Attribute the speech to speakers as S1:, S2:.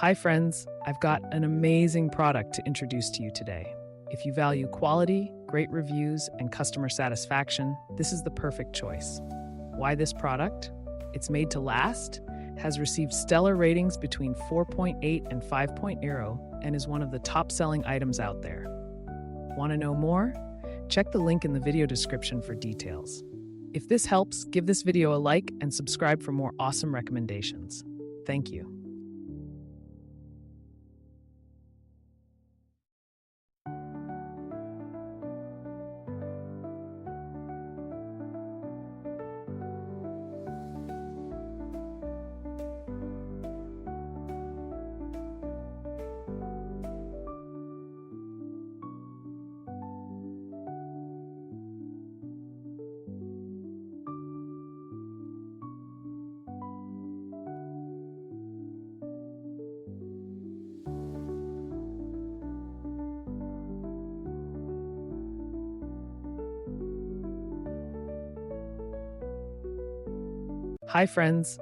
S1: Hi, friends. I've got an amazing product to introduce to you today. If you value quality, great reviews, and customer satisfaction, this is the perfect choice. Why this product? It's made to last, has received stellar ratings between 4.8 and 5.0, and is one of the top-selling items out there. Want to know more? Check the link in the video description for details. If this helps, give this video a like and subscribe for more awesome recommendations. Thank you. Hi, friends.